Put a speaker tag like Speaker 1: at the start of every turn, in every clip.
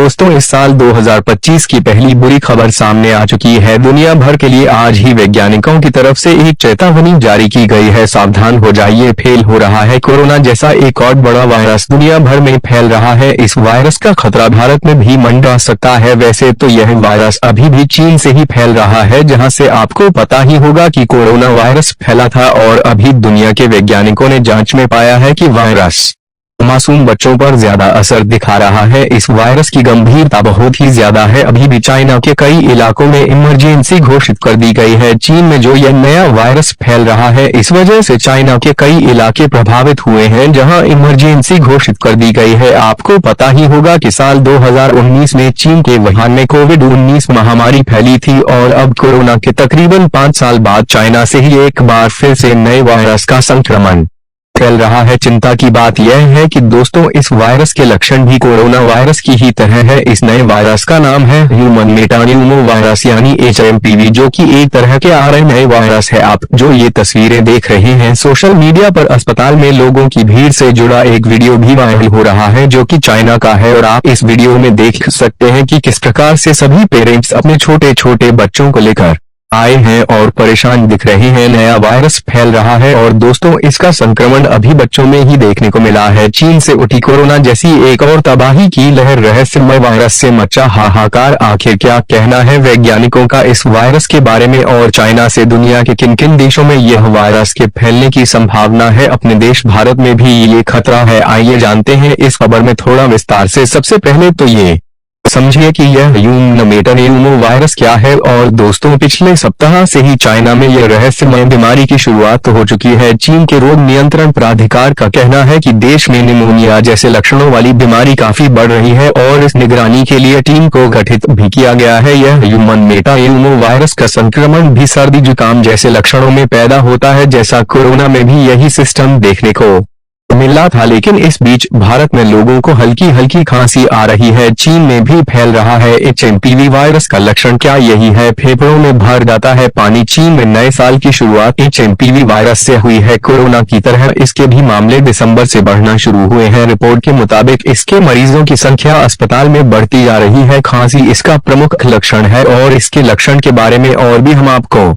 Speaker 1: दोस्तों, इस साल 2025 की पहली बुरी खबर सामने आ चुकी है। दुनिया भर के लिए आज ही वैज्ञानिकों की तरफ से एक चेतावनी जारी की गई है। सावधान हो जाइए, फैल हो रहा है कोरोना जैसा एक और बड़ा वायरस दुनिया भर में फैल रहा है। इस वायरस का खतरा भारत में भी मंडरा सकता है। वैसे तो यह वायरस अभी भी चीन से ही फैल रहा है, जहां से आपको पता ही होगा कि कोरोना वायरस फैला था, और अभी दुनिया के वैज्ञानिकों ने जांच में पाया है कि वायरस मासूम बच्चों पर ज्यादा असर दिखा रहा है। इस वायरस की गंभीरता बहुत ही ज्यादा है। अभी भी चाइना के कई इलाकों में इमरजेंसी घोषित कर दी गई है। चीन में जो यह नया वायरस फैल रहा है, इस वजह से चाइना के कई इलाके प्रभावित हुए हैं, जहां इमरजेंसी घोषित कर दी गई है। आपको पता ही होगा कि साल 2019 में चीन के वुहान में कोविड-19 महामारी फैली थी, और अब कोरोना के तकरीबन 5 साल बाद चाइना से ही एक बार फिर से नए वायरस का संक्रमण फैल रहा है। चिंता की बात यह है कि दोस्तों, इस वायरस के लक्षण भी कोरोना वायरस की ही तरह है। इस नए वायरस का नाम है ह्यूमन मेटान्यूमो वायरस यानी HMPV, जो कि एक तरह के RNA वायरस है। आप जो ये तस्वीरें देख रहे हैं, सोशल मीडिया पर अस्पताल में लोगों की भीड़ से जुड़ा एक वीडियो भी वायरल हो रहा है, जो कि चाइना का है। और आप इस वीडियो में देख सकते हैं कि किस प्रकार से सभी पेरेंट्स अपने छोटे छोटे बच्चों को लेकर आए हैं और परेशान दिख रहे हैं। नया वायरस फैल रहा है, और दोस्तों, इसका संक्रमण अभी बच्चों में ही देखने को मिला है। चीन से उठी कोरोना जैसी एक और तबाही की लहर, रहस्यमय वायरस से मचा हाहाकार। आखिर क्या कहना है वैज्ञानिकों का इस वायरस के बारे में, और चाइना से दुनिया के किन किन देशों में यह वायरस के फैलने की संभावना है? अपने देश भारत में भी ये खतरा है। आइए जानते हैं इस खबर में थोड़ा विस्तार से। सबसे पहले तो ये समझिए कि यह ह्यूमन मेटान्यूमो वायरस क्या है। और दोस्तों, पिछले सप्ताह से ही चाइना में यह रहस्यमय बीमारी की शुरुआत हो चुकी है। चीन के रोग नियंत्रण प्राधिकार का कहना है कि देश में निमोनिया जैसे लक्षणों वाली बीमारी काफी बढ़ रही है, और इस निगरानी के लिए टीम को गठित भी किया गया है। यह ह्यूमन मेटान्यूमो वायरस का संक्रमण भी सर्दी जुकाम जैसे लक्षणों में पैदा होता है, जैसा कोरोना में भी यही सिस्टम देखने को मिला था। लेकिन इस बीच भारत में लोगों को हल्की हल्की खांसी आ रही है। चीन में भी फैल रहा है HMPV वायरस का लक्षण क्या यही है? फेफड़ों में भर जाता है पानी। चीन में नए साल की शुरुआत HMPV वायरस से हुई है। कोरोना की तरह इसके भी मामले दिसंबर से बढ़ना शुरू हुए हैं। रिपोर्ट के मुताबिक इसके मरीजों की संख्या अस्पताल में बढ़ती जा रही है। खांसी इसका प्रमुख लक्षण है, और इसके लक्षण के बारे में और भी हम आपको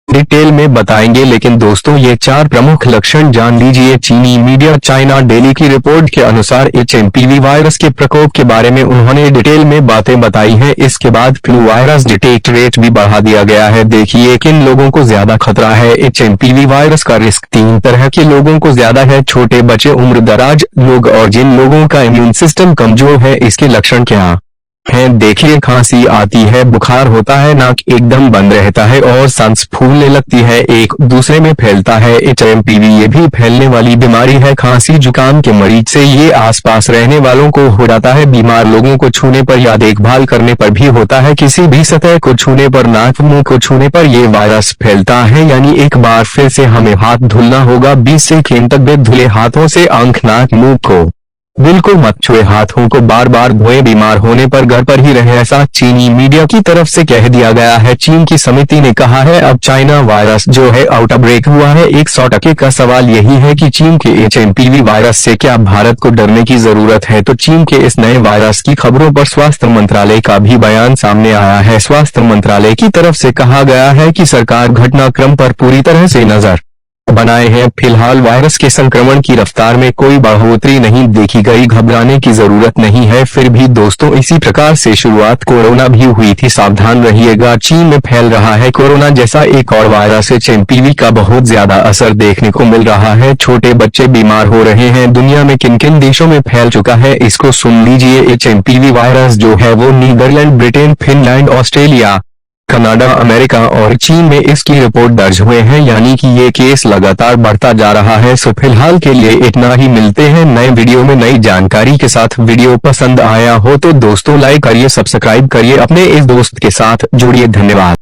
Speaker 1: डिटेल में बताएंगे। लेकिन दोस्तों, ये 4 प्रमुख लक्षण जान लीजिए। चीनी मीडिया चाइना डेली की रिपोर्ट के अनुसार HMPV वायरस के प्रकोप के बारे में उन्होंने डिटेल में बातें बताई हैं। इसके बाद फ्लू वायरस डिटेक्ट रेट भी बढ़ा दिया गया है। देखिए किन लोगों को ज्यादा खतरा है। HMPV वायरस का रिस्क 3 तरह के लोगों को ज्यादा है: छोटे बच्चे, उम्र दराज लोग, और जिन लोगों का इम्यून सिस्टम कमजोर है। इसके लक्षण क्या है? देखिए, खांसी आती है, बुखार होता है, नाक एकदम बंद रहता है, और सांस फूलने लगती है, एक दूसरे में फैलता है। HMPV ये भी फैलने वाली बीमारी है। खांसी जुकाम के मरीज से ये आसपास रहने वालों को हो जाता है। बीमार लोगों को छूने पर या देखभाल करने पर भी होता है। किसी भी सतह को छूने पर, नाक मुंह को छूने पर ये वायरस फैलता है। यानी एक बार फिर से हमें हाथ धुलना होगा। 20 सेकंड तक धुले हाथों से आंख, नाक, मुंह को बिल्कुल मत छुए। हाथों को बार बार धोए। बीमार होने पर घर पर ही रहे, ऐसा चीनी मीडिया की तरफ से कह दिया गया है। चीन की समिति ने कहा है अब चाइना वायरस जो है आउटब्रेक हुआ है। 100% का सवाल यही है कि चीन के HMPV वायरस से क्या भारत को डरने की जरूरत है? तो चीन के इस नए वायरस की खबरों पर स्वास्थ्य मंत्रालय का भी बयान सामने आया है। स्वास्थ्य मंत्रालय की तरफ से कहा गया है कि सरकार घटनाक्रम पर पूरी तरह से नजर बनाए हैं। फिलहाल वायरस के संक्रमण की रफ्तार में कोई बढ़ोतरी नहीं देखी गई। घबराने की जरूरत नहीं है। फिर भी दोस्तों, इसी प्रकार से शुरुआत कोरोना भी हुई थी। सावधान रहिएगा। चीन में फैल रहा है कोरोना जैसा एक और वायरस। HMPV का बहुत ज्यादा असर देखने को मिल रहा है। छोटे बच्चे बीमार हो रहे हैं। दुनिया में किन किन देशों में फैल चुका है, इसको सुन लीजिए। HMPV वायरस जो है वो Netherland, Britain, Finland, Australia, Canada, America और चीन में इसकी रिपोर्ट दर्ज हुए हैं। यानी कि ये केस लगातार बढ़ता जा रहा है। सो फिलहाल के लिए इतना ही। मिलते हैं नए वीडियो में नई जानकारी के साथ। वीडियो पसंद आया हो तो दोस्तों लाइक करिए, सब्सक्राइब करिए, अपने इस दोस्त के साथ जुड़िए। धन्यवाद।